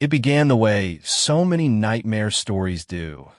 It began the way so many nightmare stories do,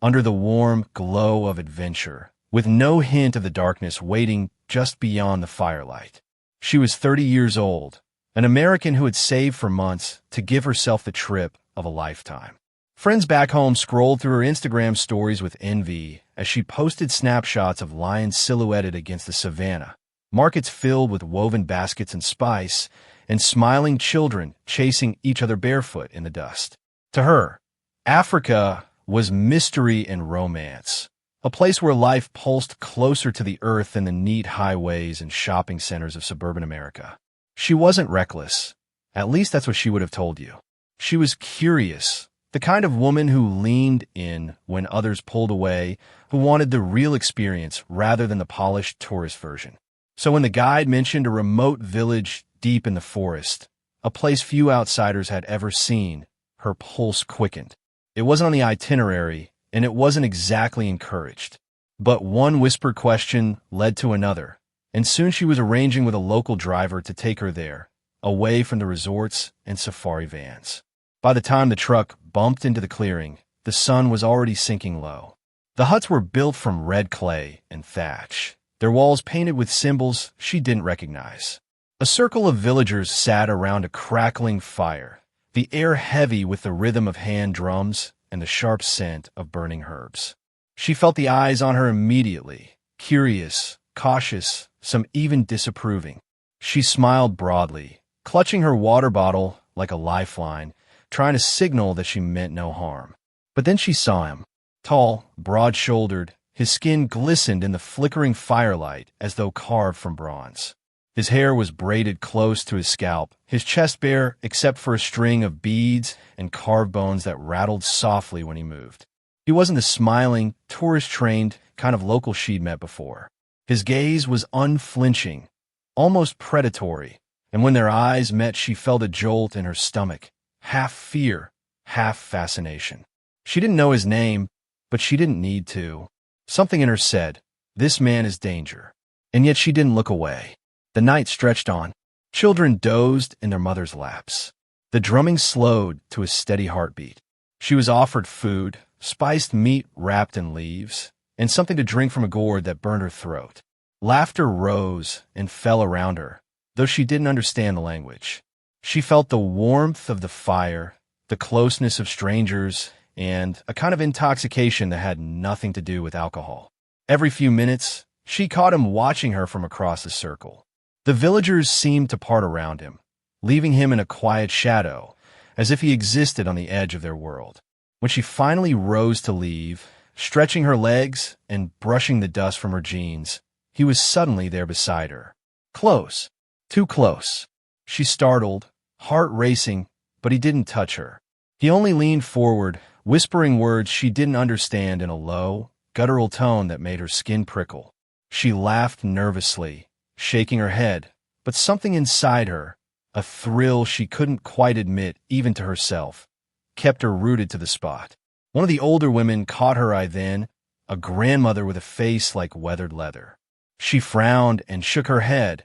under the warm glow of adventure, with no hint of the darkness waiting just beyond the firelight. She was 30 years old, an American who had saved for months to give herself the trip of a lifetime. Friends back home scrolled through her Instagram stories with envy as she posted snapshots of lions silhouetted against the savannah, markets filled with woven baskets and spice, and smiling children chasing each other barefoot in the dust. To her, Africa was mystery and romance, a place where life pulsed closer to the earth than the neat highways and shopping centers of suburban America. She wasn't reckless. At least that's what she would have told you. She was curious, the kind of woman who leaned in when others pulled away, who wanted the real experience rather than the polished tourist version. So when the guide mentioned a remote village deep in the forest, a place few outsiders had ever seen, her pulse quickened. It wasn't on the itinerary, and it wasn't exactly encouraged. But one whispered question led to another, and soon she was arranging with a local driver to take her there, away from the resorts and safari vans. By the time the truck bumped into the clearing, the sun was already sinking low. The huts were built from red clay and thatch, their walls painted with symbols she didn't recognize. A circle of villagers sat around a crackling fire, the air heavy with the rhythm of hand drums and the sharp scent of burning herbs. She felt the eyes on her immediately, curious, cautious, some even disapproving. She smiled broadly, clutching her water bottle like a lifeline, trying to signal that she meant no harm. But then she saw him. Tall, broad-shouldered, his skin glistened in the flickering firelight as though carved from bronze. His hair was braided close to his scalp, his chest bare except for a string of beads and carved bones that rattled softly when he moved. He wasn't the smiling, tourist-trained kind of local she'd met before. His gaze was unflinching, almost predatory, and when their eyes met she felt a jolt in her stomach, half fear, half fascination. She didn't know his name, but she didn't need to. Something in her said, "This man is danger." And yet she didn't look away. The night stretched on. Children dozed in their mothers' laps. The drumming slowed to a steady heartbeat. She was offered food, spiced meat wrapped in leaves, and something to drink from a gourd that burned her throat. Laughter rose and fell around her, though she didn't understand the language. She felt the warmth of the fire, the closeness of strangers, and a kind of intoxication that had nothing to do with alcohol. Every few minutes, she caught him watching her from across the circle. The villagers seemed to part around him, leaving him in a quiet shadow, as if he existed on the edge of their world. When she finally rose to leave, stretching her legs and brushing the dust from her jeans, he was suddenly there beside her. Close. Too close. She startled, heart racing, but he didn't touch her. He only leaned forward, whispering words she didn't understand in a low, guttural tone that made her skin prickle. She laughed nervously, shaking her head, but something inside her, a thrill she couldn't quite admit even to herself, kept her rooted to the spot. One of the older women caught her eye then, a grandmother with a face like weathered leather. She frowned and shook her head,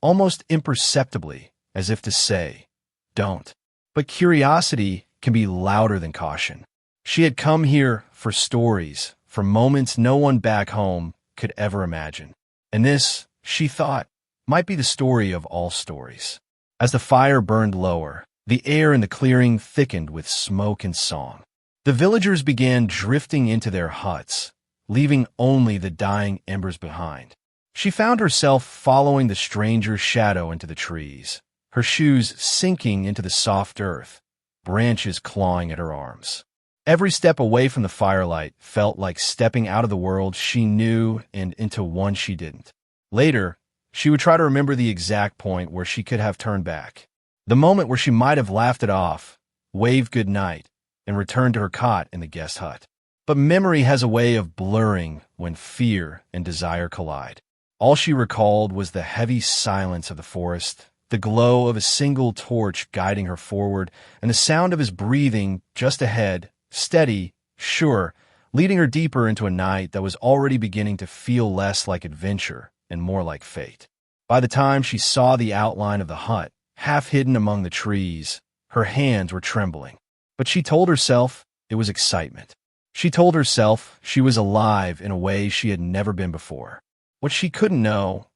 almost imperceptibly, as if to say, "Don't." But curiosity can be louder than caution. She had come here for stories, for moments no one back home could ever imagine. And this, she thought, might be the story of all stories. As the fire burned lower, the air in the clearing thickened with smoke and song. The villagers began drifting into their huts, leaving only the dying embers behind. She found herself following the stranger's shadow into the trees, her shoes sinking into the soft earth, branches clawing at her arms. Every step away from the firelight felt like stepping out of the world she knew and into one she didn't. Later, she would try to remember the exact point where she could have turned back, the moment where she might have laughed it off, waved good night, and returned to her cot in the guest hut. But memory has a way of blurring when fear and desire collide. All she recalled was the heavy silence of the forest, the glow of a single torch guiding her forward, and the sound of his breathing just ahead, steady, sure, leading her deeper into a night that was already beginning to feel less like adventure and more like fate. By the time she saw the outline of the hut, half hidden among the trees, her hands were trembling. But she told herself it was excitement. She told herself she was alive in a way she had never been before. What she couldn't know,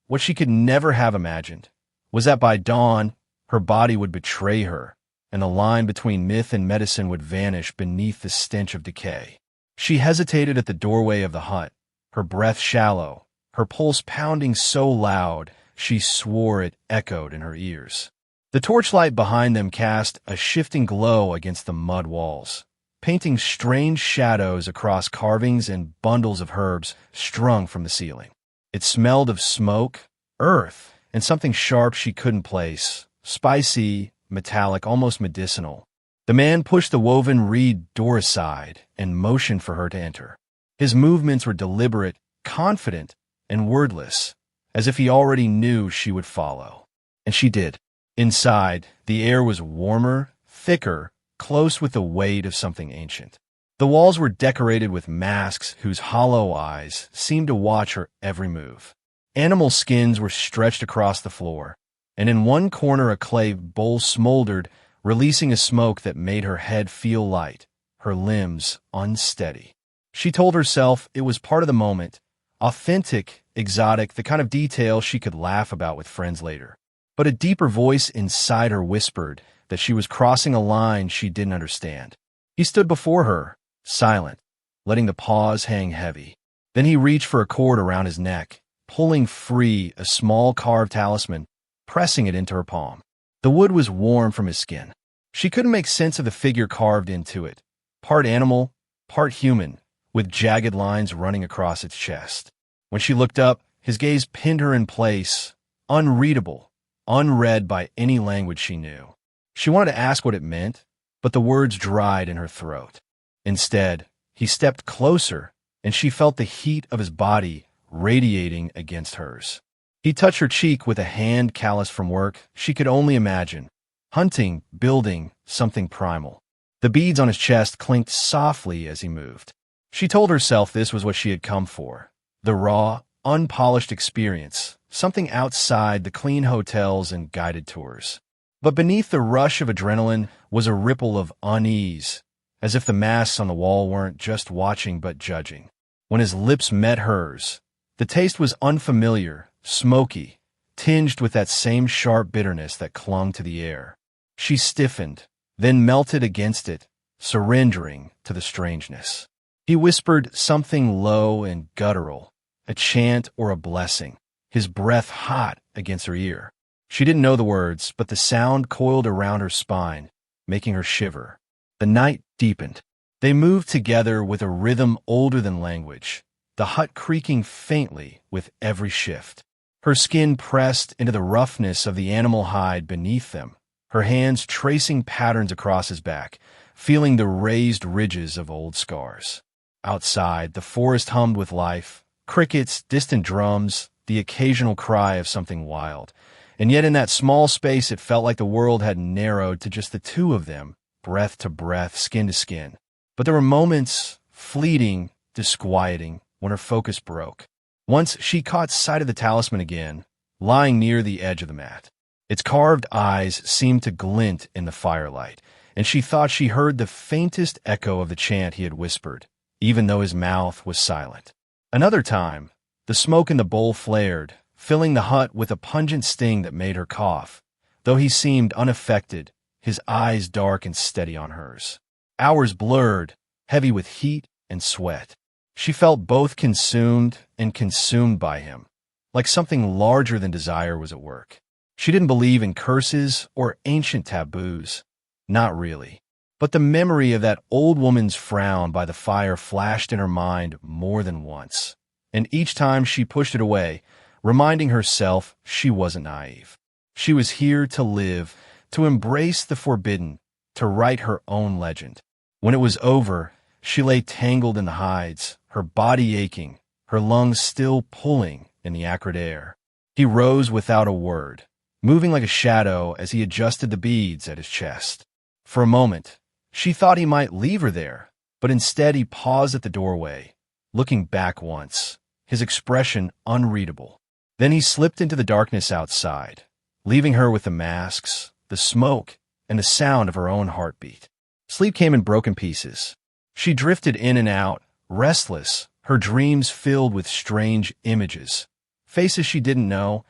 what she could never have imagined, was that by dawn, her body would betray her, and the line between myth and medicine would vanish beneath the stench of decay. She hesitated at the doorway of the hut, her breath shallow, her pulse pounding so loud she swore it echoed in her ears. The torchlight behind them cast a shifting glow against the mud walls, painting strange shadows across carvings and bundles of herbs strung from the ceiling. It smelled of smoke, earth, and something sharp she couldn't place, spicy, metallic, almost medicinal. The man pushed the woven reed door aside and motioned for her to enter. His movements were deliberate, confident, and wordless, as if he already knew she would follow. And she did. Inside, the air was warmer, thicker, close with the weight of something ancient. The walls were decorated with masks whose hollow eyes seemed to watch her every move. Animal skins were stretched across the floor, and in one corner a clay bowl smoldered, releasing a smoke that made her head feel light, her limbs unsteady. She told herself it was part of the moment, authentic, exotic, the kind of detail she could laugh about with friends later. But a deeper voice inside her whispered that she was crossing a line she didn't understand. He stood before her, silent, letting the pause hang heavy. Then he reached for a cord around his neck, pulling free a small carved talisman, pressing it into her palm. The wood was warm from his skin. She couldn't make sense of the figure carved into it, part animal, part human, with jagged lines running across its chest. When she looked up, his gaze pinned her in place, unreadable, unread by any language she knew. She wanted to ask what it meant, but the words dried in her throat. Instead, he stepped closer, and she felt the heat of his body radiating against hers. He touched her cheek with a hand calloused from work she could only imagine, hunting, building, something primal. The beads on his chest clinked softly as he moved. She told herself this was what she had come for, the raw, unpolished experience, something outside the clean hotels and guided tours. But beneath the rush of adrenaline was a ripple of unease, as if the masks on the wall weren't just watching but judging. When his lips met hers, the taste was unfamiliar, smoky, tinged with that same sharp bitterness that clung to the air. She stiffened, then melted against it, surrendering to the strangeness. He whispered something low and guttural, a chant or a blessing, his breath hot against her ear. She didn't know the words, but the sound coiled around her spine, making her shiver. The night deepened. They moved together with a rhythm older than language, the hut creaking faintly with every shift. Her skin pressed into the roughness of the animal hide beneath them, her hands tracing patterns across his back, feeling the raised ridges of old scars. Outside, the forest hummed with life, crickets, distant drums, the occasional cry of something wild. And yet in that small space it felt like the world had narrowed to just the two of them, breath to breath, skin to skin. But there were moments, fleeting, disquieting, when her focus broke. Once she caught sight of the talisman again, lying near the edge of the mat. Its carved eyes seemed to glint in the firelight, and she thought she heard the faintest echo of the chant he had whispered, even though his mouth was silent. Another time, the smoke in the bowl flared, filling the hut with a pungent sting that made her cough, though he seemed unaffected, his eyes dark and steady on hers. Hours blurred, heavy with heat and sweat. She felt both consumed and consumed by him, like something larger than desire was at work. She didn't believe in curses or ancient taboos. Not really. But the memory of that old woman's frown by the fire flashed in her mind more than once, and each time she pushed it away, reminding herself she wasn't naive. She was here to live, to embrace the forbidden, to write her own legend. When it was over, she lay tangled in the hides, her body aching, her lungs still pulling in the acrid air. He rose without a word, moving like a shadow as he adjusted the beads at his chest. For a moment, she thought he might leave her there, but instead he paused at the doorway, looking back once, his expression unreadable. Then he slipped into the darkness outside, leaving her with the masks, the smoke, and the sound of her own heartbeat. Sleep came in broken pieces. She drifted in and out, restless, her dreams filled with strange images. Faces she didn't know,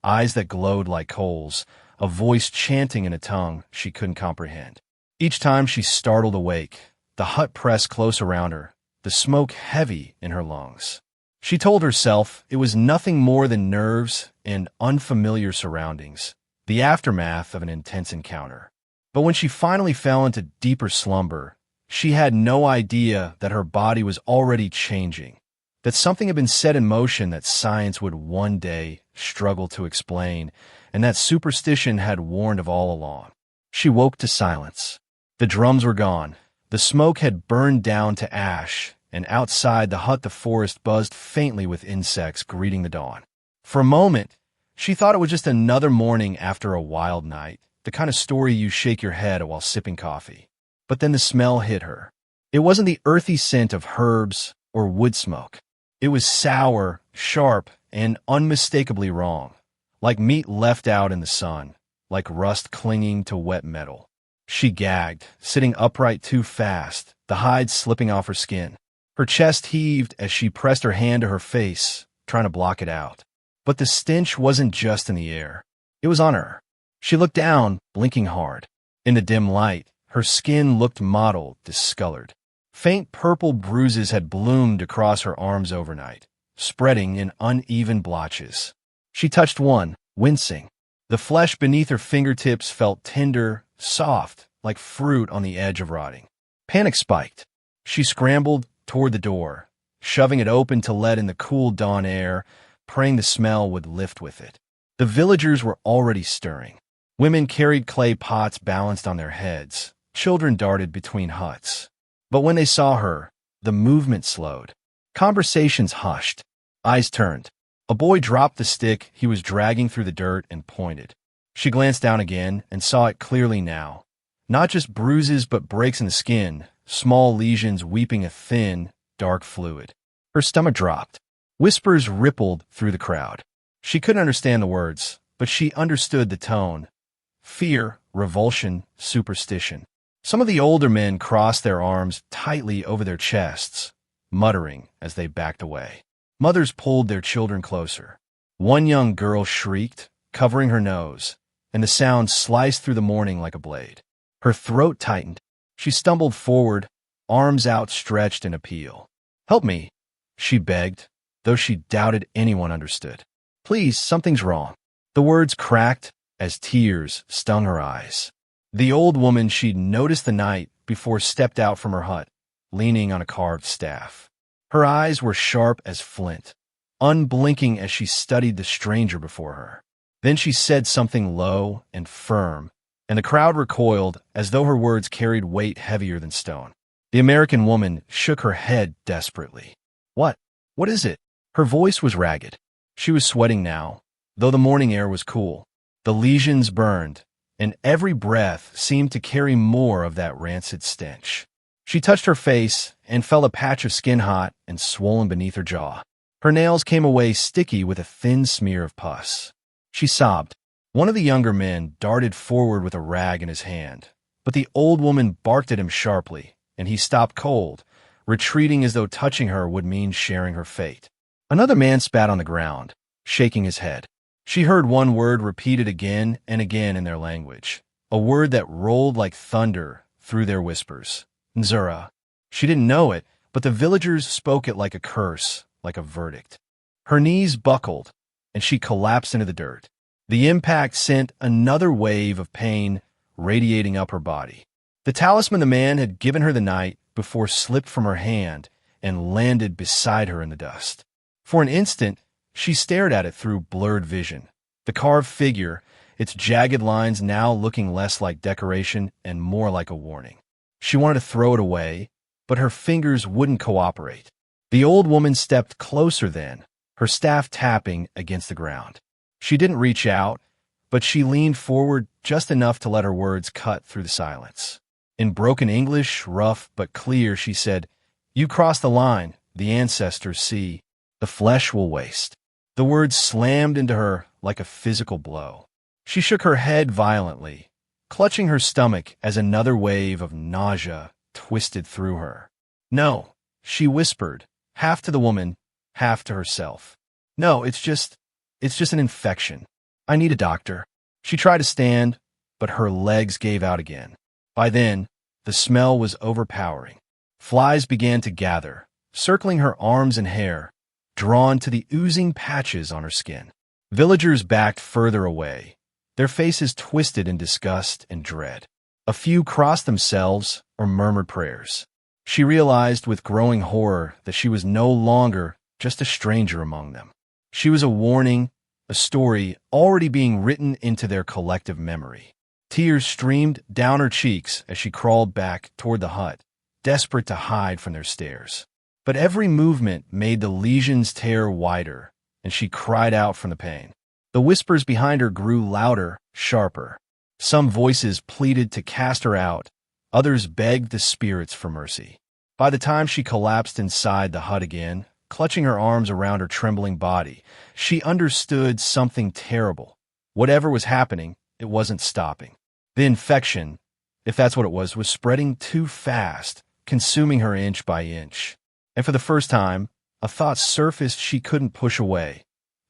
eyes that glowed like coals, a voice chanting in a tongue she couldn't comprehend. Each time she startled awake, the hut pressed close around her, the smoke heavy in her lungs. She told herself it was nothing more than nerves and unfamiliar surroundings, the aftermath of an intense encounter. But when she finally fell into deeper slumber, she had no idea that her body was already changing, that something had been set in motion that science would one day struggle to explain, and that superstition had warned of all along. She woke to silence. The drums were gone. The smoke had burned down to ash, and outside the hut the forest buzzed faintly with insects greeting the dawn. For a moment, she thought it was just another morning after a wild night, the kind of story you shake your head at while sipping coffee. But then the smell hit her. It wasn't the earthy scent of herbs or wood smoke. It was sour, sharp, and unmistakably wrong, like meat left out in the sun, like rust clinging to wet metal. She gagged, sitting upright too fast, the hide slipping off her skin. Her chest heaved as she pressed her hand to her face, trying to block it out. But the stench wasn't just in the air. It was on her. She looked down, blinking hard. In the dim light, her skin looked mottled, discolored. Faint purple bruises had bloomed across her arms overnight, spreading in uneven blotches. She touched one, wincing. The flesh beneath her fingertips felt tender, soft, like fruit on the edge of rotting. Panic spiked. She scrambled toward the door, shoving it open to let in the cool dawn air, praying the smell would lift with it. The villagers were already stirring. Women carried clay pots balanced on their heads. Children darted between huts. But when they saw her, the movement slowed. Conversations hushed. Eyes turned. A boy dropped the stick he was dragging through the dirt and pointed. She glanced down again and saw it clearly now. Not just bruises but breaks in the skin, small lesions weeping a thin, dark fluid. Her stomach dropped. Whispers rippled through the crowd. She couldn't understand the words, but she understood the tone. Fear, revulsion, superstition. Some of the older men crossed their arms tightly over their chests, muttering as they backed away. Mothers pulled their children closer. One young girl shrieked, covering her nose, and the sound sliced through the morning like a blade. Her throat tightened. She stumbled forward, arms outstretched in appeal. "Help me," she begged, though she doubted anyone understood. "Please, something's wrong." The words cracked as tears stung her eyes. The old woman she'd noticed the night before stepped out from her hut, leaning on a carved staff. Her eyes were sharp as flint, unblinking as she studied the stranger before her. Then she said something low and firm, and the crowd recoiled as though her words carried weight heavier than stone. The American woman shook her head desperately. "What? What is it?" Her voice was ragged. She was sweating now, though the morning air was cool. The lesions burned, and every breath seemed to carry more of that rancid stench. She touched her face and felt a patch of skin hot and swollen beneath her jaw. Her nails came away sticky with a thin smear of pus. She sobbed. One of the younger men darted forward with a rag in his hand, but the old woman barked at him sharply, and he stopped cold, retreating as though touching her would mean sharing her fate. Another man spat on the ground, shaking his head. She heard one word repeated again and again in their language, a word that rolled like thunder through their whispers. Nzura. She didn't know it, but the villagers spoke it like a curse, like a verdict. Her knees buckled, and she collapsed into the dirt. The impact sent another wave of pain radiating up her body. The talisman the man had given her the night before slipped from her hand and landed beside her in the dust. For an instant, she stared at it through blurred vision. The carved figure, its jagged lines now looking less like decoration and more like a warning. She wanted to throw it away, but her fingers wouldn't cooperate. The old woman stepped closer then, her staff tapping against the ground. She didn't reach out, but she leaned forward just enough to let her words cut through the silence. In broken English, rough but clear, she said, "You cross the line, the ancestors see. The flesh will waste." The words slammed into her like a physical blow. She shook her head violently, clutching her stomach as another wave of nausea twisted through her. "No," she whispered, half to the woman, half to herself. "No, it's just an infection. I need a doctor." She tried to stand, but her legs gave out again. By then, the smell was overpowering. Flies began to gather, circling her arms and hair, drawn to the oozing patches on her skin. Villagers backed further away, their faces twisted in disgust and dread. A few crossed themselves or murmured prayers. She realized with growing horror that she was no longer just a stranger among them. She was a warning, a story already being written into their collective memory. Tears streamed down her cheeks as she crawled back toward the hut, desperate to hide from their stares. But every movement made the lesions tear wider, and she cried out from the pain. The whispers behind her grew louder, sharper. Some voices pleaded to cast her out, others begged the spirits for mercy. By the time she collapsed inside the hut again, clutching her arms around her trembling body, she understood something terrible. Whatever was happening, it wasn't stopping. The infection, if that's what it was spreading too fast, consuming her inch by inch. And for the first time, a thought surfaced she couldn't push away.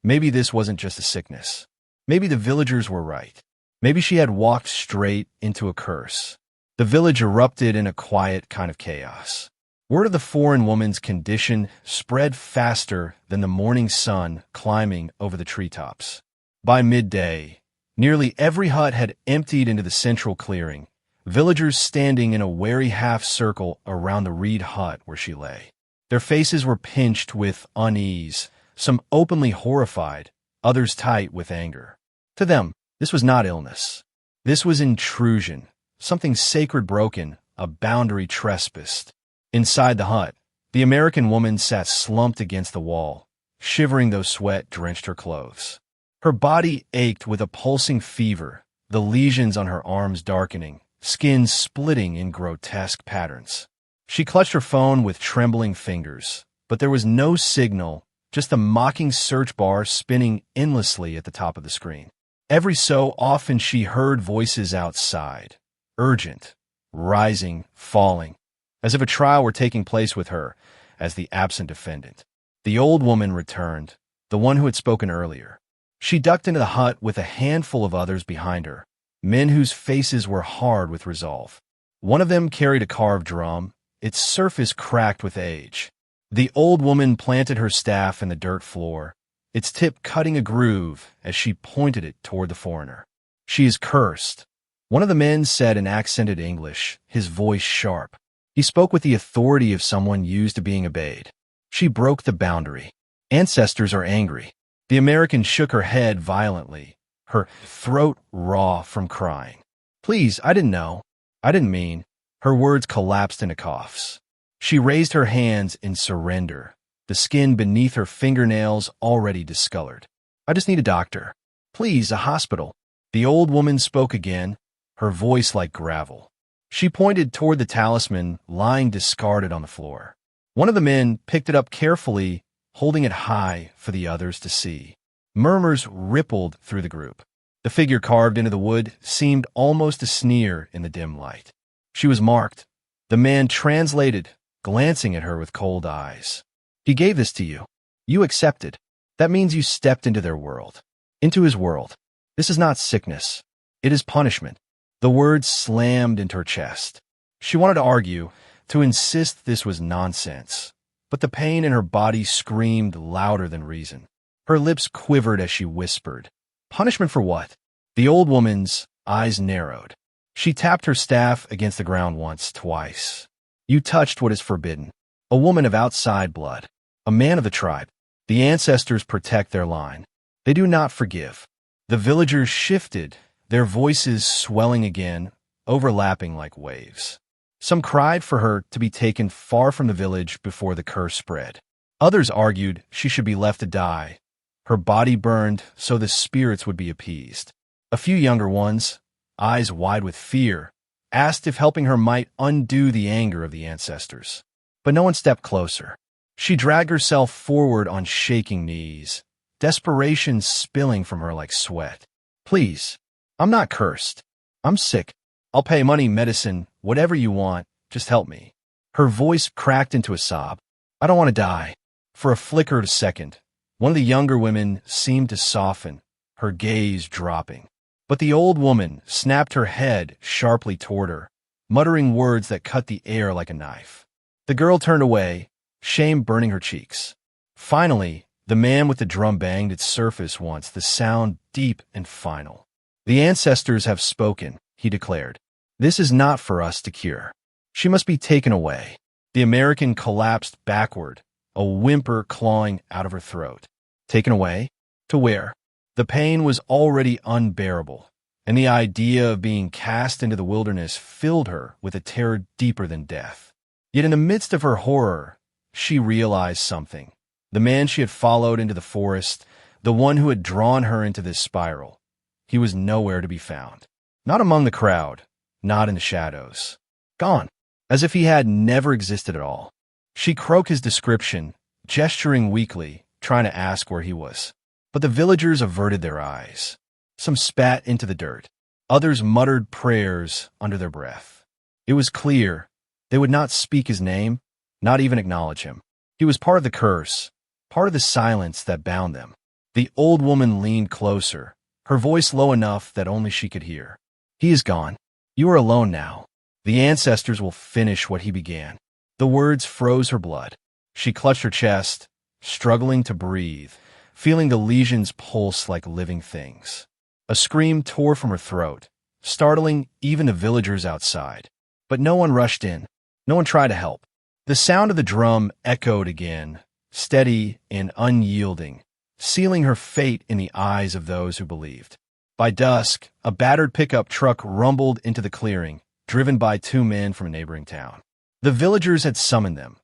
Maybe this wasn't just a sickness. Maybe the villagers were right. Maybe she had walked straight into a curse. The village erupted in a quiet kind of chaos. Word of the foreign woman's condition spread faster than the morning sun climbing over the treetops. By midday, nearly every hut had emptied into the central clearing, villagers standing in a wary half-circle around the reed hut where she lay. Their faces were pinched with unease, some openly horrified, others tight with anger. To them, this was not illness. This was intrusion, something sacred broken, a boundary trespassed. Inside the hut, the American woman sat slumped against the wall, shivering though sweat drenched her clothes. Her body ached with a pulsing fever, the lesions on her arms darkening, skin splitting in grotesque patterns. She clutched her phone with trembling fingers, but there was no signal, just a mocking search bar spinning endlessly at the top of the screen. Every so often she heard voices outside, urgent, rising, falling, as if a trial were taking place with her as the absent defendant. The old woman returned, the one who had spoken earlier. She ducked into the hut with a handful of others behind her, men whose faces were hard with resolve. One of them carried a carved drum, its surface cracked with age. The old woman planted her staff in the dirt floor, its tip cutting a groove as she pointed it toward the foreigner. "She is cursed," one of the men said in accented English, his voice sharp. He spoke with the authority of someone used to being obeyed. "She broke the boundary. Ancestors are angry." The American shook her head violently, her throat raw from crying. "Please, I didn't know. I didn't mean." Her words collapsed into coughs. She raised her hands in surrender, the skin beneath her fingernails already discolored. "I just need a doctor. Please, a hospital." The old woman spoke again, her voice like gravel. She pointed toward the talisman lying discarded on the floor. One of the men picked it up carefully, holding it high for the others to see. Murmurs rippled through the group. The figure carved into the wood seemed almost a sneer in the dim light. She was marked. The man translated, glancing at her with cold eyes. "He gave this to you. You accepted. That means you stepped into their world. Into his world. This is not sickness. It is punishment." The words slammed into her chest. She wanted to argue, to insist this was nonsense, but the pain in her body screamed louder than reason. Her lips quivered as she whispered, "Punishment for what?" The old woman's eyes narrowed. She tapped her staff against the ground once, twice. "You touched what is forbidden. A woman of outside blood. A man of the tribe. The ancestors protect their line. They do not forgive." The villagers shifted, their voices swelling again, overlapping like waves. Some cried for her to be taken far from the village before the curse spread. Others argued she should be left to die. Her body burned so the spirits would be appeased. A few younger ones, eyes wide with fear, asked if helping her might undo the anger of the ancestors. But no one stepped closer. She dragged herself forward on shaking knees, desperation spilling from her like sweat. "Please, I'm not cursed. I'm sick. I'll pay money, medicine, whatever you want. Just help me." Her voice cracked into a sob. "I don't want to die." For a flickered second, one of the younger women seemed to soften, her gaze dropping. But the old woman snapped her head sharply toward her, muttering words that cut the air like a knife. The girl turned away, shame burning her cheeks. Finally, the man with the drum banged its surface once, the sound deep and final. "The ancestors have spoken," he declared. "This is not for us to cure. She must be taken away." The American collapsed backward, a whimper clawing out of her throat. Taken away? To where? The pain was already unbearable, and the idea of being cast into the wilderness filled her with a terror deeper than death. Yet in the midst of her horror, she realized something. The man she had followed into the forest, the one who had drawn her into this spiral, he was nowhere to be found. Not among the crowd, not in the shadows. Gone, as if he had never existed at all. She croaked his description, gesturing weakly, trying to ask where he was. But the villagers averted their eyes. Some spat into the dirt. Others muttered prayers under their breath. It was clear they would not speak his name, not even acknowledge him. He was part of the curse, part of the silence that bound them. The old woman leaned closer, her voice low enough that only she could hear. "He is gone. You are alone now. The ancestors will finish what he began." The words froze her blood. She clutched her chest, struggling to breathe, feeling the lesions pulse like living things. A scream tore from her throat, startling even the villagers outside. But no one rushed in. No one tried to help. The sound of the drum echoed again, steady and unyielding, sealing her fate in the eyes of those who believed. By dusk, a battered pickup truck rumbled into the clearing, driven by two men from a neighboring town. The villagers had summoned them,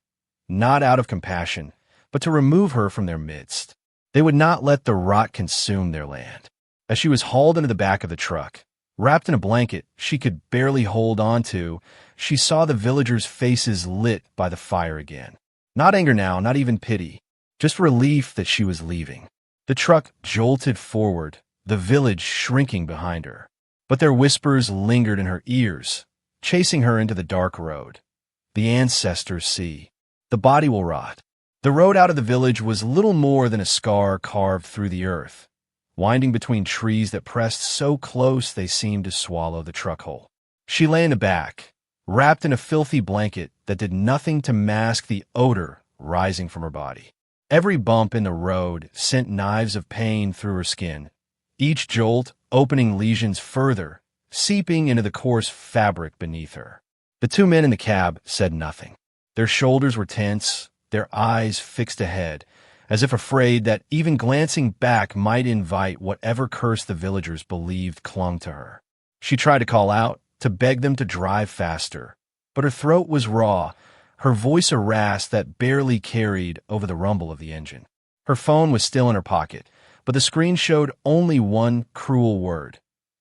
not out of compassion, but to remove her from their midst. They would not let the rot consume their land. As she was hauled into the back of the truck, wrapped in a blanket she could barely hold on to, she saw the villagers' faces lit by the fire again. Not anger now, not even pity, just relief that she was leaving. The truck jolted forward, the village shrinking behind her. But their whispers lingered in her ears, chasing her into the dark road. The ancestors see. The body will rot. The road out of the village was little more than a scar carved through the earth, winding between trees that pressed so close they seemed to swallow the truck whole. She lay in the back, wrapped in a filthy blanket that did nothing to mask the odor rising from her body. Every bump in the road sent knives of pain through her skin, each jolt opening lesions further, seeping into the coarse fabric beneath her. The two men in the cab said nothing. Their shoulders were tense, their eyes fixed ahead, as if afraid that even glancing back might invite whatever curse the villagers believed clung to her. She tried to call out, to beg them to drive faster, but her throat was raw, her voice a rasp that barely carried over the rumble of the engine. Her phone was still in her pocket, but the screen showed only one cruel word: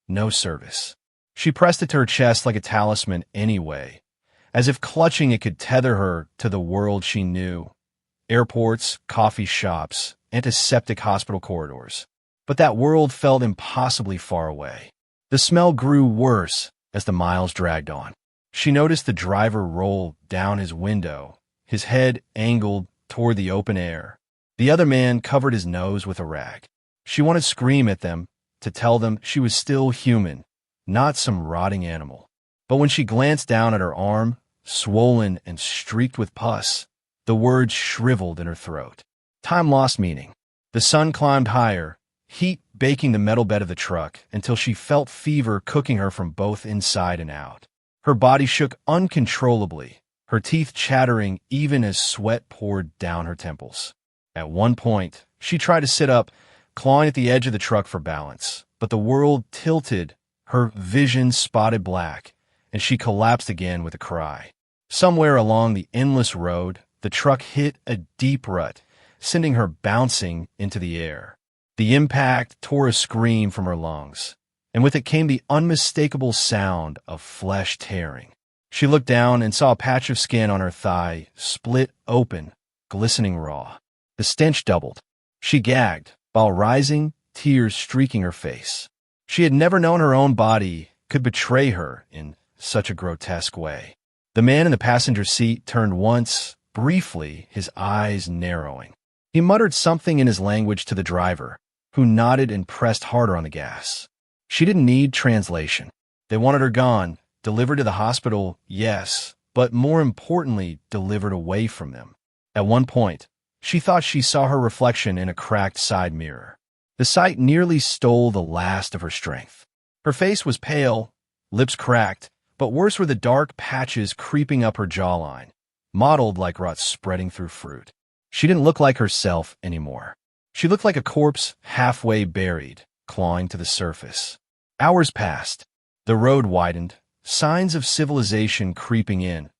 no service. She pressed it to her chest like a talisman anyway, as if clutching it could tether her to the world she knew. Airports, coffee shops, antiseptic hospital corridors. But that world felt impossibly far away. The smell grew worse as the miles dragged on. She noticed the driver roll down his window, his head angled toward the open air. The other man covered his nose with a rag. She wanted to scream at them, to tell them she was still human, not some rotting animal. But when she glanced down at her arm, swollen and streaked with pus, the words shriveled in her throat. Time lost meaning. The sun climbed higher, heat baking the metal bed of the truck until she felt fever cooking her from both inside and out. Her body shook uncontrollably, her teeth chattering even as sweat poured down her temples. At one point, she tried to sit up, clawing at the edge of the truck for balance, but the world tilted, her vision spotted black, and she collapsed again with a cry. Somewhere along the endless road, the truck hit a deep rut, sending her bouncing into the air. The impact tore a scream from her lungs, and with it came the unmistakable sound of flesh tearing. She looked down and saw a patch of skin on her thigh, split open, glistening raw. The stench doubled. She gagged, while rising, tears streaking her face. She had never known her own body could betray her in such a grotesque way. The man in the passenger seat turned once, briefly, his eyes narrowing. He muttered something in his language to the driver, who nodded and pressed harder on the gas. She didn't need translation. They wanted her gone, delivered to the hospital, yes, but more importantly, delivered away from them. At one point, she thought she saw her reflection in a cracked side mirror. The sight nearly stole the last of her strength. Her face was pale, lips cracked, but worse were the dark patches creeping up her jawline, mottled like rot spreading through fruit. She didn't look like herself anymore. She looked like a corpse halfway buried, clawing to the surface. Hours passed. The road widened, signs of civilization creeping in,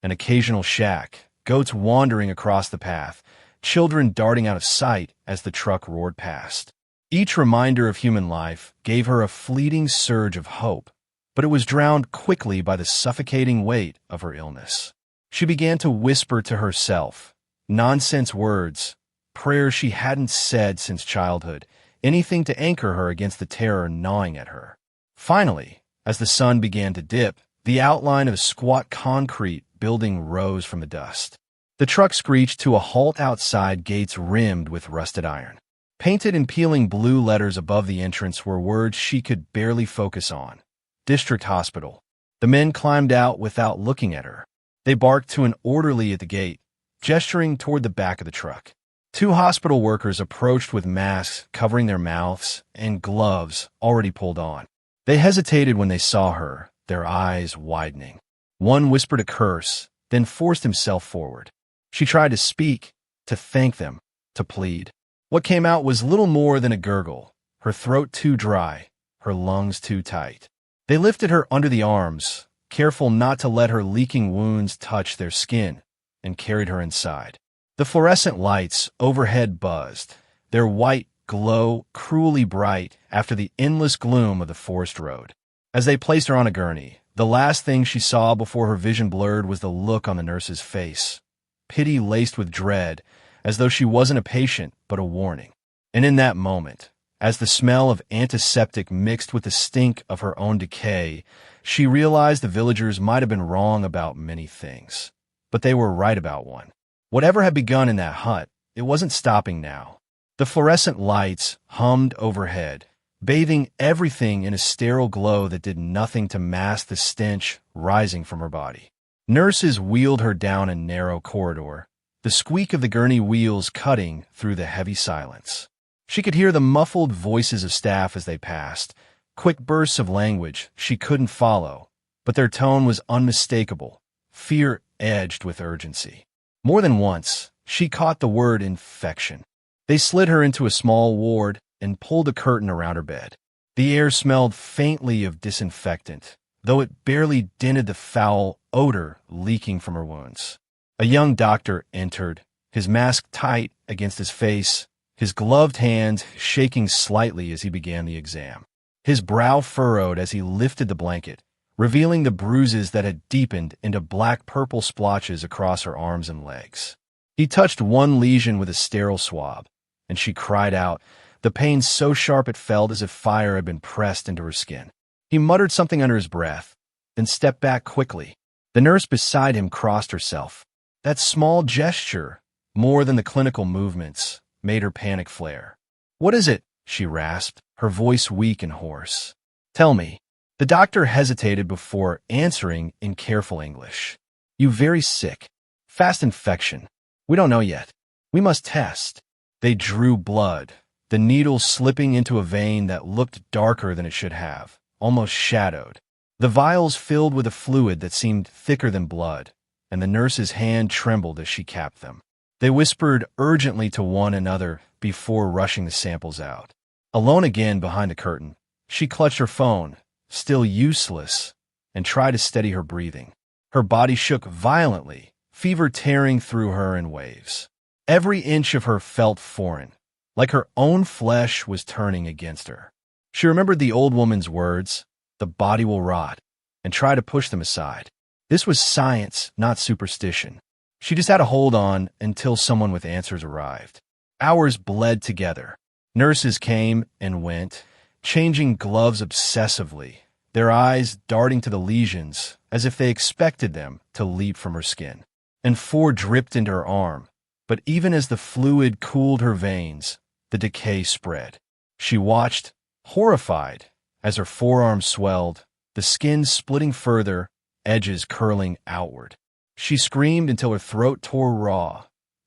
an occasional shack, goats wandering across the path, children darting out of sight as the truck roared past. Each reminder of human life gave her a fleeting surge of hope, but it was drowned quickly by the suffocating weight of her illness. She began to whisper to herself, nonsense words, prayers she hadn't said since childhood, anything to anchor her against the terror gnawing at her. Finally, as the sun began to dip, the outline of a squat concrete building rose from the dust. The truck screeched to a halt outside gates rimmed with rusted iron. Painted in peeling blue letters above the entrance were words she could barely focus on. District Hospital. The men climbed out without looking at her. They barked to an orderly at the gate, gesturing toward the back of the truck. Two hospital workers approached with masks covering their mouths and gloves already pulled on. They hesitated when they saw her, their eyes widening. One whispered a curse, then forced himself forward. She tried to speak, to thank them, to plead. What came out was little more than a gurgle, her throat too dry, her lungs too tight. They lifted her under the arms, careful not to let her leaking wounds touch their skin, and carried her inside. The fluorescent lights overhead buzzed, their white glow cruelly bright after the endless gloom of the forest road. As they placed her on a gurney, the last thing she saw before her vision blurred was the look on the nurse's face, pity laced with dread, as though she wasn't a patient but a warning. And in that moment, as the smell of antiseptic mixed with the stink of her own decay, she realized the villagers might have been wrong about many things. But they were right about one. Whatever had begun in that hut, it wasn't stopping now. The fluorescent lights hummed overhead, bathing everything in a sterile glow that did nothing to mask the stench rising from her body. Nurses wheeled her down a narrow corridor, the squeak of the gurney wheels cutting through the heavy silence. She could hear the muffled voices of staff as they passed, quick bursts of language she couldn't follow, but their tone was unmistakable, fear edged with urgency. More than once, she caught the word infection. They slid her into a small ward and pulled a curtain around her bed. The air smelled faintly of disinfectant, though it barely dented the foul odor leaking from her wounds. A young doctor entered, his mask tight against his face, his gloved hands shaking slightly as he began the exam. His brow furrowed as he lifted the blanket, revealing the bruises that had deepened into black-purple splotches across her arms and legs. He touched one lesion with a sterile swab, and she cried out, the pain so sharp it felt as if fire had been pressed into her skin. He muttered something under his breath, then stepped back quickly. The nurse beside him crossed herself. That small gesture, more than the clinical movements, made her panic flare. "What is it?" she rasped, her voice weak and hoarse. "Tell me." The doctor hesitated before answering in careful English. "You very sick. Fast infection. We don't know yet. We must test." They drew blood, the needle slipping into a vein that looked darker than it should have, almost shadowed. The vials filled with a fluid that seemed thicker than blood, and the nurse's hand trembled as she capped them. They whispered urgently to one another before rushing the samples out. Alone again behind the curtain, she clutched her phone, still useless, and tried to steady her breathing. Her body shook violently, fever tearing through her in waves. Every inch of her felt foreign, like her own flesh was turning against her. She remembered the old woman's words, "The body will rot," and tried to push them aside. This was science, not superstition. She just had to hold on until someone with answers arrived. Hours bled together. Nurses came and went, changing gloves obsessively, their eyes darting to the lesions as if they expected them to leap from her skin. And 4 dripped into her arm, but even as the fluid cooled her veins, the decay spread. She watched, horrified, as her forearm swelled, the skin splitting further, edges curling outward. She screamed until her throat tore raw,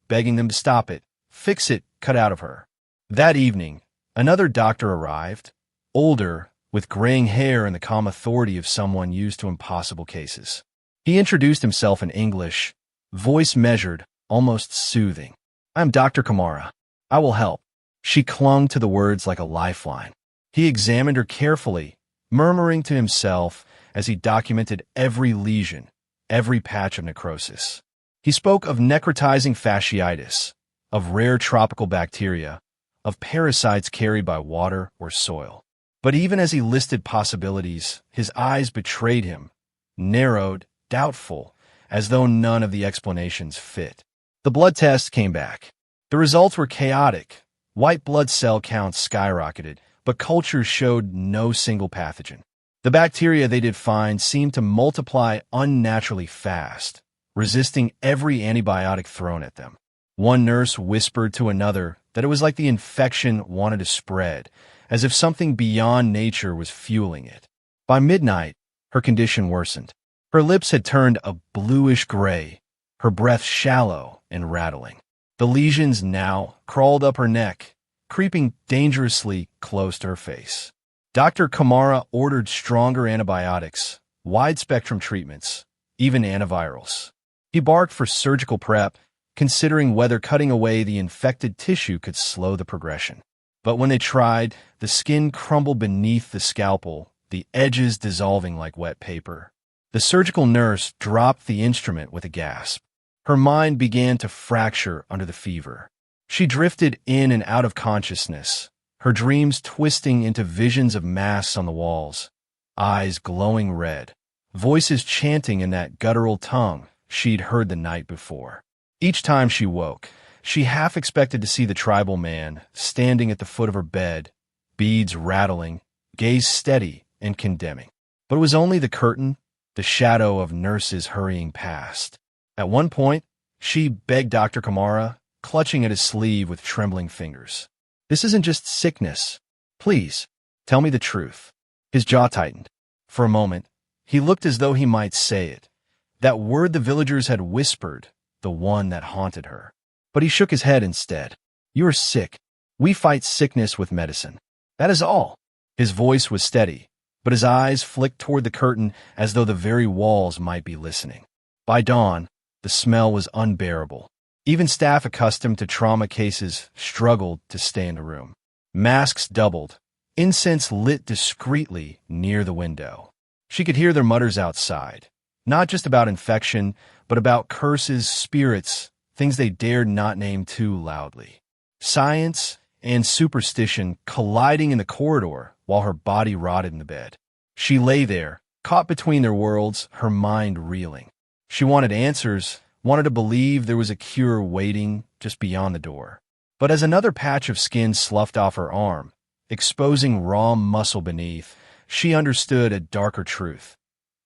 begging them to stop it, fix it, cut out of her. That evening, another doctor arrived, older, with graying hair and the calm authority of someone used to impossible cases. He introduced himself in English, voice measured, almost soothing. "I'm Dr. Kamara. I will help." She clung to the words like a lifeline. He examined her carefully, murmuring to himself as he documented every lesion, every patch of necrosis. He spoke of necrotizing fasciitis, of rare tropical bacteria, of parasites carried by water or soil. But even as he listed possibilities, his eyes betrayed him, narrowed, doubtful, as though none of the explanations fit. The blood test came back. The results were chaotic. White blood cell counts skyrocketed, but cultures showed no single pathogen. The bacteria they did find seemed to multiply unnaturally fast, resisting every antibiotic thrown at them. One nurse whispered to another that it was like the infection wanted to spread, as if something beyond nature was fueling it. By midnight, her condition worsened. Her lips had turned a bluish gray, her breath shallow and rattling. The lesions now crawled up her neck, creeping dangerously close to her face. Dr. Kamara ordered stronger antibiotics, wide-spectrum treatments, even antivirals. He barked for surgical prep, considering whether cutting away the infected tissue could slow the progression. But when they tried, the skin crumbled beneath the scalpel, the edges dissolving like wet paper. The surgical nurse dropped the instrument with a gasp. Her mind began to fracture under the fever. She drifted in and out of consciousness, her dreams twisting into visions of masks on the walls, eyes glowing red, voices chanting in that guttural tongue she'd heard the night before. Each time she woke, she half expected to see the tribal man standing at the foot of her bed, beads rattling, gaze steady and condemning. But it was only the curtain, the shadow of nurses hurrying past. At one point, she begged Dr. Kamara, clutching at his sleeve with trembling fingers. "This isn't just sickness. Please, tell me the truth." His jaw tightened. For a moment, he looked as though he might say it, that word the villagers had whispered, the one that haunted her. But he shook his head instead. "You are sick. We fight sickness with medicine. That is all." His voice was steady, but his eyes flicked toward the curtain as though the very walls might be listening. By dawn, the smell was unbearable. Even staff accustomed to trauma cases struggled to stay in the room. Masks doubled, incense lit discreetly near the window. She could hear their mutters outside, not just about infection, but about curses, spirits, things they dared not name too loudly. Science and superstition colliding in the corridor while her body rotted in the bed. She lay there, caught between their worlds, her mind reeling. She wanted answers, wanted to believe there was a cure waiting just beyond the door. But as another patch of skin sloughed off her arm, exposing raw muscle beneath, she understood a darker truth.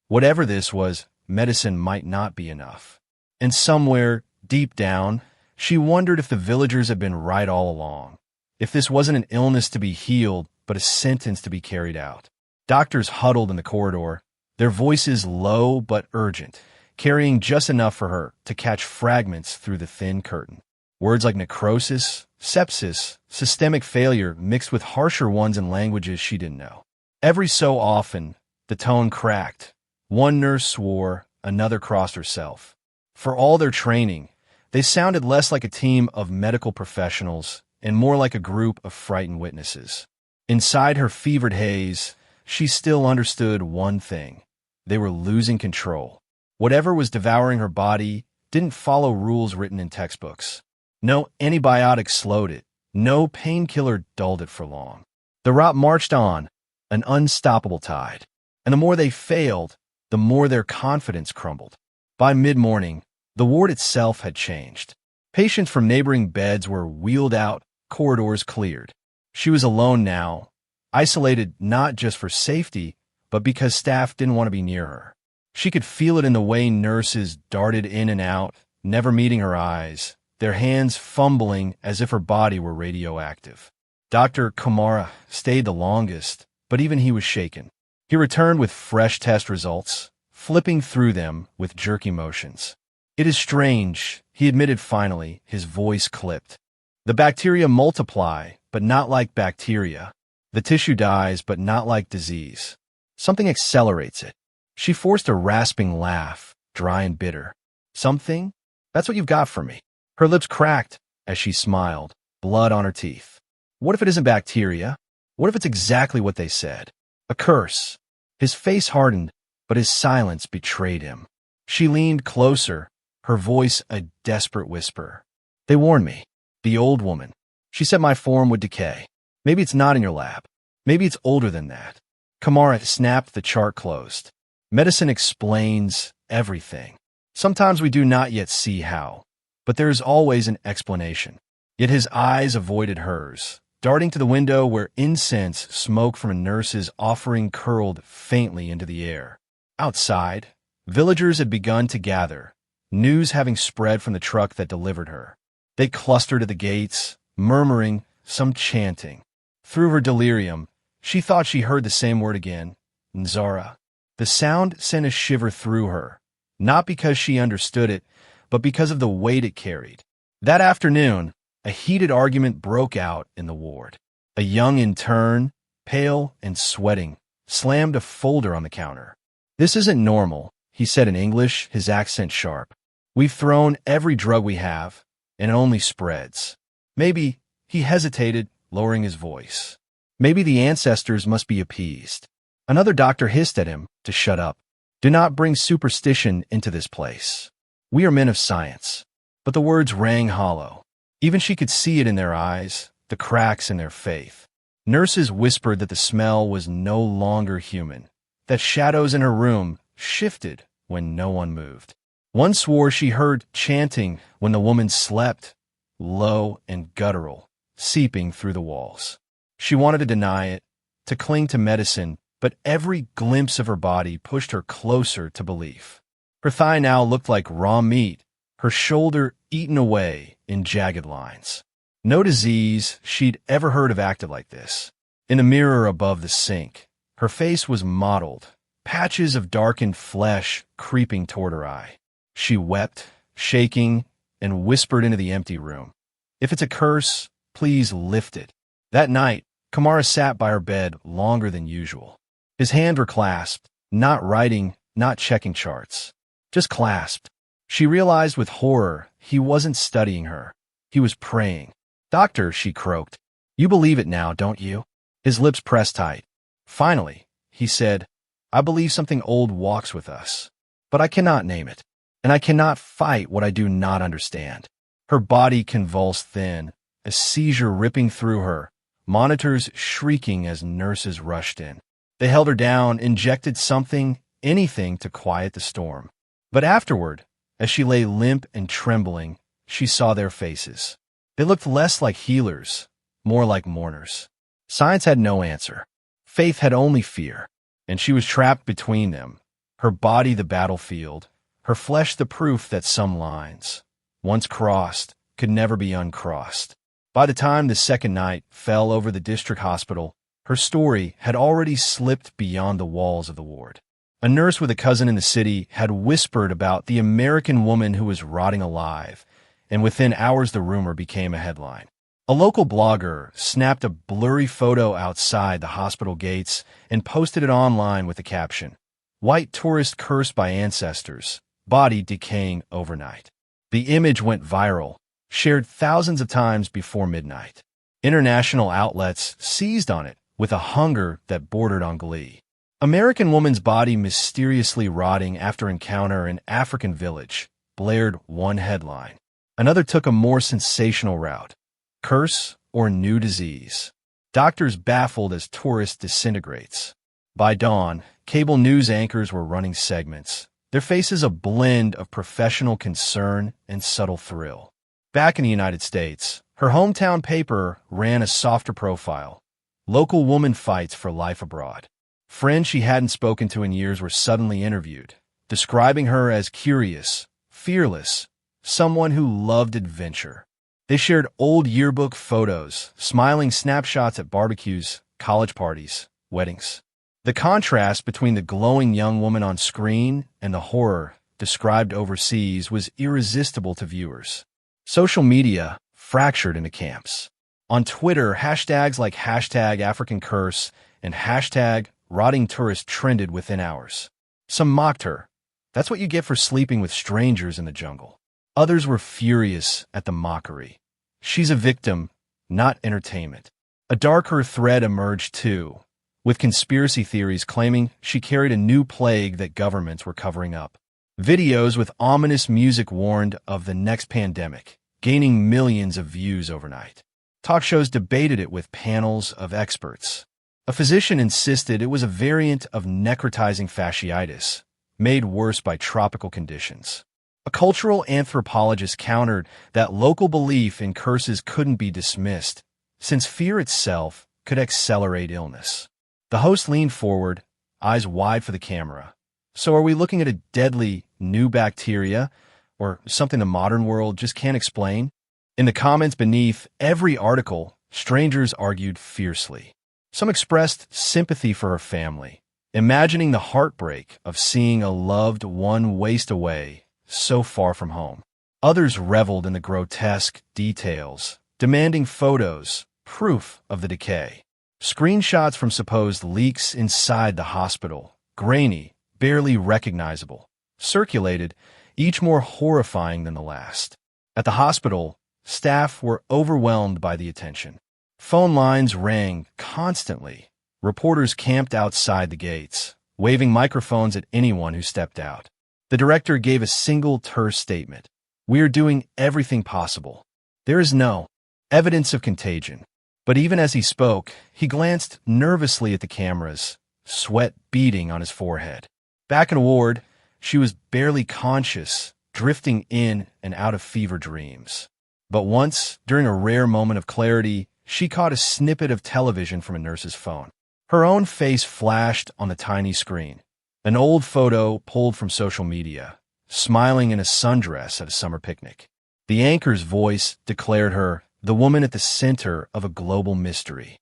Whatever this was, medicine might not be enough. And somewhere, deep down, she wondered if the villagers had been right all along. If this wasn't an illness to be healed, but a sentence to be carried out. Doctors huddled in the corridor, their voices low but urgent, carrying just enough for her to catch fragments through the thin curtain. Words like necrosis, sepsis, systemic failure mixed with harsher ones in languages she didn't know. Every so often, the tone cracked. One nurse swore, another crossed herself. For all their training, they sounded less like a team of medical professionals and more like a group of frightened witnesses. Inside her fevered haze, she still understood one thing. They were losing control. Whatever was devouring her body didn't follow rules written in textbooks. No antibiotic slowed it. No painkiller dulled it for long. The rot marched on, an unstoppable tide. And the more they failed, the more their confidence crumbled. By mid-morning, the ward itself had changed. Patients from neighboring beds were wheeled out, corridors cleared. She was alone now, isolated not just for safety, but because staff didn't want to be near her. She could feel it in the way nurses darted in and out, never meeting her eyes, their hands fumbling as if her body were radioactive. Dr. Kamara stayed the longest, but even he was shaken. He returned with fresh test results, flipping through them with jerky motions. "It is strange," he admitted finally, his voice clipped. "The bacteria multiply, but not like bacteria. The tissue dies, but not like disease. Something accelerates it." She forced a rasping laugh, dry and bitter. "Something? That's what you've got for me." Her lips cracked as she smiled, blood on her teeth. "What if it isn't bacteria? What if it's exactly what they said? A curse?" His face hardened, but his silence betrayed him. She leaned closer, her voice a desperate whisper. "They warned me. The old woman. She said my form would decay. Maybe it's not in your lab. Maybe it's older than that." Kamara snapped the chart closed. "Medicine explains everything. Sometimes we do not yet see how, but there is always an explanation." Yet his eyes avoided hers, darting to the window where incense smoke from a nurse's offering curled faintly into the air. Outside, villagers had begun to gather, news having spread from the truck that delivered her. They clustered at the gates, murmuring, some chanting. Through her delirium, she thought she heard the same word again, Nzara. The sound sent a shiver through her, not because she understood it, but because of the weight it carried. That afternoon, a heated argument broke out in the ward. A young intern, pale and sweating, slammed a folder on the counter. "This isn't normal," he said in English, his accent sharp. "We've thrown every drug we have, and it only spreads. Maybe," he hesitated, lowering his voice, "maybe the ancestors must be appeased." Another doctor hissed at him to shut up. "Do not bring superstition into this place. We are men of science." But the words rang hollow. Even she could see it in their eyes, the cracks in their faith. Nurses whispered that the smell was no longer human, that shadows in her room shifted when no one moved. One swore she heard chanting when the woman slept, low and guttural, seeping through the walls. She wanted to deny it, to cling to medicine, but every glimpse of her body pushed her closer to belief. Her thigh now looked like raw meat, her shoulder eaten away in jagged lines. No disease she'd ever heard of acted like this. In the mirror above the sink, her face was mottled, patches of darkened flesh creeping toward her eye. She wept, shaking, and whispered into the empty room, "If it's a curse, please lift it." That night, Kamara sat by her bed longer than usual. His hands were clasped, not writing, not checking charts, just clasped. She realized with horror he wasn't studying her. He was praying. "Doctor," she croaked, "you believe it now, don't you?" His lips pressed tight. Finally, he said, "I believe something old walks with us, but I cannot name it, and I cannot fight what I do not understand." Her body convulsed then, a seizure ripping through her, monitors shrieking as nurses rushed in. They held her down, injected something, anything to quiet the storm. But afterward, as she lay limp and trembling, she saw their faces. They looked less like healers, more like mourners. Science had no answer. Faith had only fear, and she was trapped between them, her body the battlefield, her flesh the proof that some lines, once crossed, could never be uncrossed. By the time the second night fell over the district hospital, her story had already slipped beyond the walls of the ward. A nurse with a cousin in the city had whispered about the American woman who was rotting alive, and within hours the rumor became a headline. A local blogger snapped a blurry photo outside the hospital gates and posted it online with the caption, "White tourist cursed by ancestors, body decaying overnight." The image went viral, shared thousands of times before midnight. International outlets seized on it with a hunger that bordered on glee. "American woman's body mysteriously rotting after encounter in African village," blared one headline. Another took a more sensational route. "Curse or new disease. Doctors baffled as tourist disintegrates." By dawn, cable news anchors were running segments, their faces a blend of professional concern and subtle thrill. Back in the United States, her hometown paper ran a softer profile. "Local woman fights for life abroad." Friends she hadn't spoken to in years were suddenly interviewed, describing her as curious, fearless, someone who loved adventure. They shared old yearbook photos, smiling snapshots at barbecues, college parties, weddings. The contrast between the glowing young woman on screen and the horror described overseas was irresistible to viewers. Social media fractured into camps. On Twitter, hashtags like hashtag African Curse and hashtag Rotting Tourist trended within hours. Some mocked her. That's what you get for sleeping with strangers in the jungle. Others were furious at the mockery. She's a victim, not entertainment. A darker thread emerged too, with conspiracy theories claiming she carried a new plague that governments were covering up. Videos with ominous music warned of the next pandemic, gaining millions of views overnight. Talk shows debated it with panels of experts. A physician insisted it was a variant of necrotizing fasciitis, made worse by tropical conditions. A cultural anthropologist countered that local belief in curses couldn't be dismissed, since fear itself could accelerate illness. The host leaned forward, eyes wide for the camera. So are we looking at a deadly new bacteria, or something the modern world just can't explain? In the comments beneath every article, strangers argued fiercely. Some expressed sympathy for her family, imagining the heartbreak of seeing a loved one waste away so far from home. Others reveled in the grotesque details, demanding photos, proof of the decay. Screenshots from supposed leaks inside the hospital, grainy, barely recognizable, circulated, each more horrifying than the last. At the hospital, staff were overwhelmed by the attention. Phone lines rang constantly. Reporters camped outside the gates, waving microphones at anyone who stepped out. The director gave a single terse statement. "We are doing everything possible. There is no evidence of contagion." But even as he spoke, he glanced nervously at the cameras, sweat beading on his forehead. Back in a ward, she was barely conscious, drifting in and out of fever dreams. But once, during a rare moment of clarity, she caught a snippet of television from a nurse's phone. Her own face flashed on the tiny screen, an old photo pulled from social media, smiling in a sundress at a summer picnic. The anchor's voice declared her the woman at the center of a global mystery.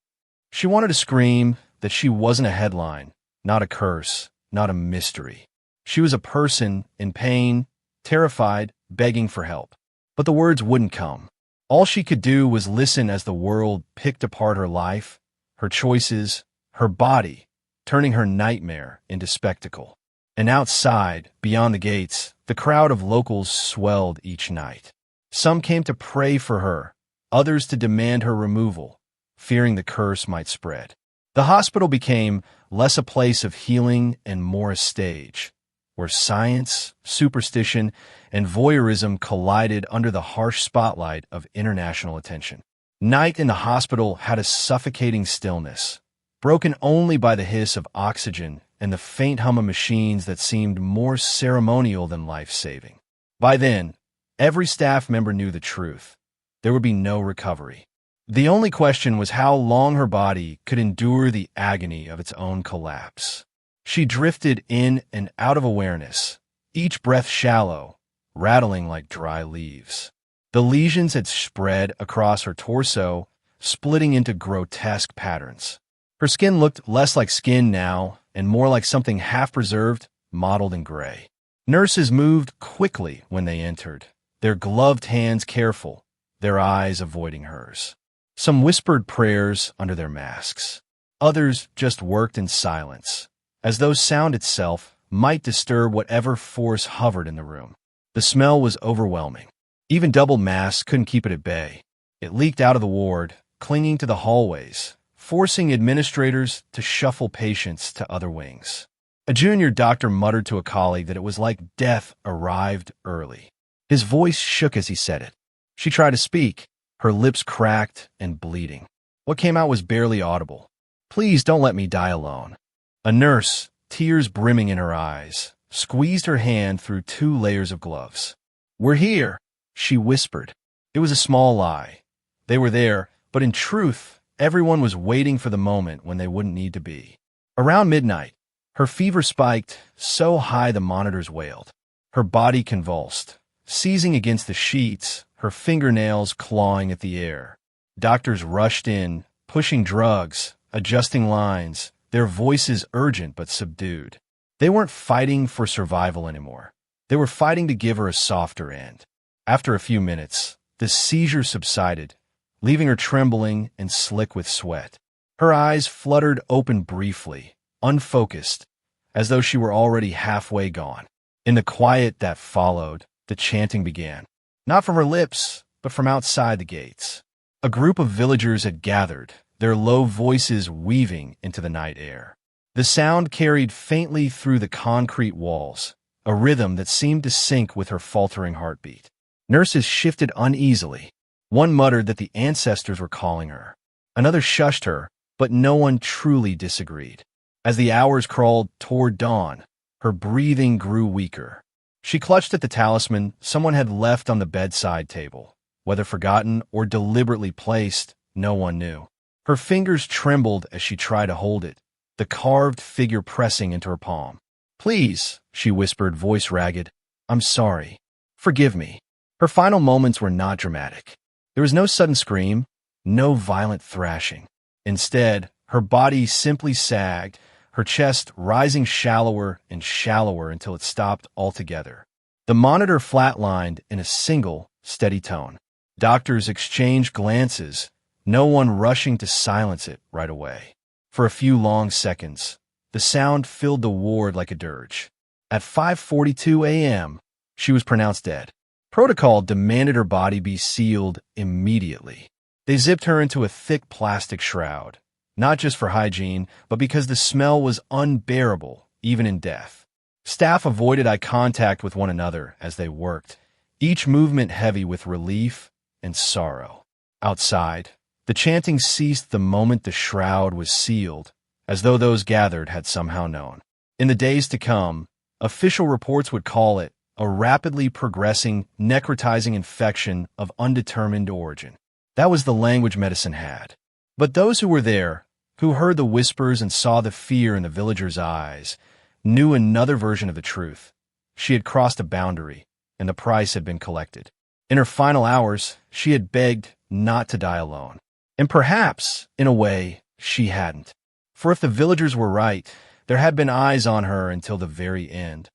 She wanted to scream that she wasn't a headline, not a curse, not a mystery. She was a person in pain, terrified, begging for help. But the words wouldn't come. All she could do was listen as the world picked apart her life, her choices, her body, turning her nightmare into spectacle. And outside, beyond the gates, the crowd of locals swelled each night. Some came to pray for her, others to demand her removal, fearing the curse might spread. The hospital became less a place of healing and more a stage, where science, superstition, and voyeurism collided under the harsh spotlight of international attention. Night in the hospital had a suffocating stillness, broken only by the hiss of oxygen and the faint hum of machines that seemed more ceremonial than life-saving. By then, every staff member knew the truth. There would be no recovery. The only question was how long her body could endure the agony of its own collapse. She drifted in and out of awareness, each breath shallow, rattling like dry leaves. The lesions had spread across her torso, splitting into grotesque patterns. Her skin looked less like skin now and more like something half-preserved, mottled in gray. Nurses moved quickly when they entered, their gloved hands careful, their eyes avoiding hers. Some whispered prayers under their masks. Others just worked in silence, as though sound itself might disturb whatever force hovered in the room. The smell was overwhelming. Even double masks couldn't keep it at bay. It leaked out of the ward, clinging to the hallways, forcing administrators to shuffle patients to other wings. A junior doctor muttered to a colleague that it was like death arrived early. His voice shook as he said it. She tried to speak, her lips cracked and bleeding. What came out was barely audible. "Please don't let me die alone." A nurse, tears brimming in her eyes, squeezed her hand through 2 layers of gloves. "We're here," she whispered. It was a small lie. They were there, but in truth, everyone was waiting for the moment when they wouldn't need to be. Around midnight, her fever spiked so high the monitors wailed. Her body convulsed, seizing against the sheets, her fingernails clawing at the air. Doctors rushed in, pushing drugs, adjusting lines, their voices urgent but subdued. They weren't fighting for survival anymore. They were fighting to give her a softer end. After a few minutes, the seizure subsided, leaving her trembling and slick with sweat. Her eyes fluttered open briefly, unfocused, as though she were already halfway gone. In the quiet that followed, the chanting began, not from her lips, but from outside the gates. A group of villagers had gathered, their low voices weaving into the night air. The sound carried faintly through the concrete walls, a rhythm that seemed to sync with her faltering heartbeat. Nurses shifted uneasily. One muttered that the ancestors were calling her. Another shushed her, but no one truly disagreed. As the hours crawled toward dawn, her breathing grew weaker. She clutched at the talisman someone had left on the bedside table. Whether forgotten or deliberately placed, no one knew. Her fingers trembled as she tried to hold it, the carved figure pressing into her palm. "Please," she whispered, voice ragged. "I'm sorry. Forgive me." Her final moments were not dramatic. There was no sudden scream, no violent thrashing. Instead, her body simply sagged, her chest rising shallower and shallower until it stopped altogether. The monitor flatlined in a single, steady tone. Doctors exchanged glances, no one rushing to silence it right away. For a few long seconds, the sound filled the ward like a dirge. At 5:42 a.m., she was pronounced dead. Protocol demanded her body be sealed immediately. They zipped her into a thick plastic shroud, not just for hygiene, but because the smell was unbearable, even in death. Staff avoided eye contact with one another as they worked, each movement heavy with relief and sorrow. Outside, the chanting ceased the moment the shroud was sealed, as though those gathered had somehow known. In the days to come, official reports would call it a rapidly progressing, necrotizing infection of undetermined origin. That was the language medicine had. But those who were there, who heard the whispers and saw the fear in the villagers' eyes, knew another version of the truth. She had crossed a boundary, and the price had been collected. In her final hours, she had begged not to die alone. And perhaps, in a way, she hadn't. For if the villagers were right, there had been eyes on her until the very end.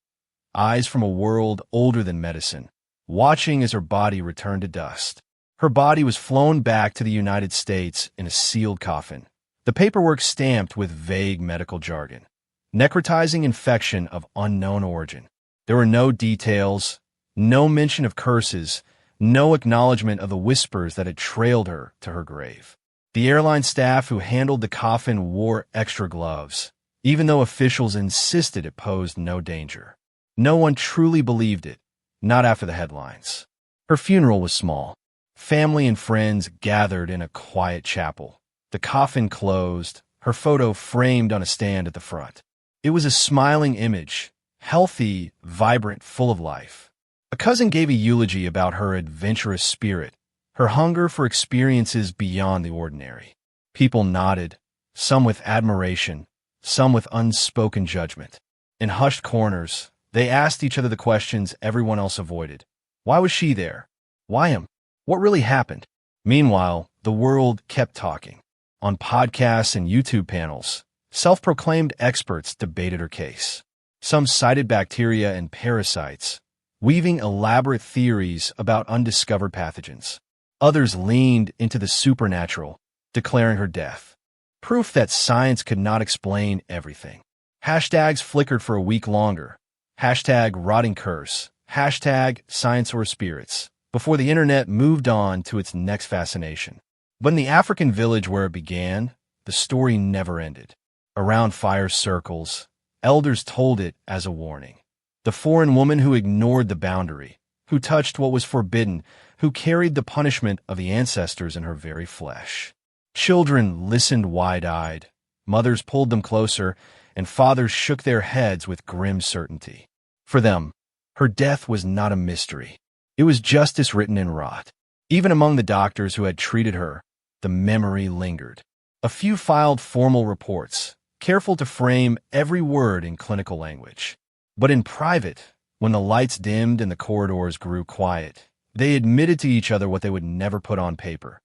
Eyes from a world older than medicine, watching as her body returned to dust. Her body was flown back to the United States in a sealed coffin, the paperwork stamped with vague medical jargon. Necrotizing infection of unknown origin. There were no details, no mention of curses, no acknowledgement of the whispers that had trailed her to her grave. The airline staff who handled the coffin wore extra gloves, even though officials insisted it posed no danger. No one truly believed it, not after the headlines. Her funeral was small. Family and friends gathered in a quiet chapel. The coffin closed, her photo framed on a stand at the front. It was a smiling image, healthy, vibrant, full of life. A cousin gave a eulogy about her adventurous spirit, her hunger for experiences beyond the ordinary. People nodded, some with admiration, some with unspoken judgment. In hushed corners, they asked each other the questions everyone else avoided. Why was she there? Why him? What really happened? Meanwhile, the world kept talking. On podcasts and YouTube panels, self-proclaimed experts debated her case. Some cited bacteria and parasites, weaving elaborate theories about undiscovered pathogens. Others leaned into the supernatural, declaring her death. Proof that science could not explain everything. Hashtags flickered for a week longer. Hashtag rotting curse. Hashtag science or spirits. Before the internet moved on to its next fascination. But in the African village where it began, the story never ended. Around fire circles, elders told it as a warning. The foreign woman who ignored the boundary, who touched what was forbidden, who carried the punishment of the ancestors in her very flesh. Children listened wide-eyed, mothers pulled them closer, and fathers shook their heads with grim certainty. For them, her death was not a mystery. It was justice written in rot. Even among the doctors who had treated her, the memory lingered. A few filed formal reports, careful to frame every word in clinical language. But in private, when the lights dimmed and the corridors grew quiet, they admitted to each other what they would never put on paper,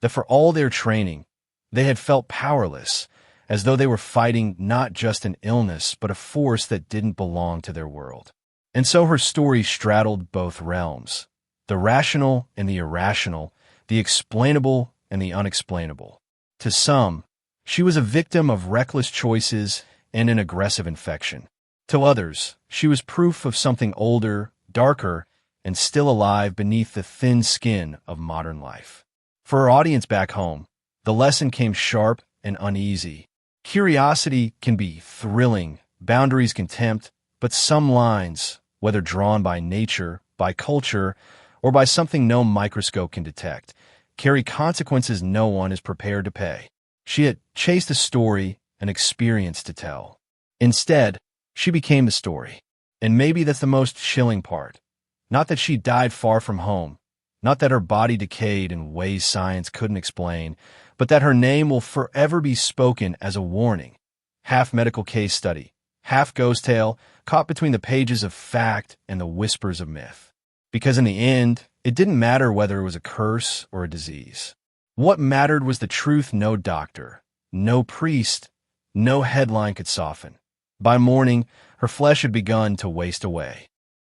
that for all their training, they had felt powerless, as though they were fighting not just an illness, but a force that didn't belong to their world. And so her story straddled both realms, the rational and the irrational, the explainable and the unexplainable. To some, she was a victim of reckless choices and an aggressive infection. To others, she was proof of something older, darker, and still alive beneath the thin skin of modern life. For her audience back home, the lesson came sharp and uneasy. Curiosity can be thrilling, boundaries can tempt, but some lines, whether drawn by nature, by culture, or by something no microscope can detect, carry consequences no one is prepared to pay. She had chased a story, an experience to tell. Instead, she became the story. And maybe that's the most chilling part. Not that she died far from home, not that her body decayed in ways science couldn't explain, but that her name will forever be spoken as a warning. Half medical case study, half ghost tale, caught between the pages of fact and the whispers of myth. Because in the end, it didn't matter whether it was a curse or a disease. What mattered was the truth no doctor, no priest, no headline could soften. By morning, her flesh had begun to waste away.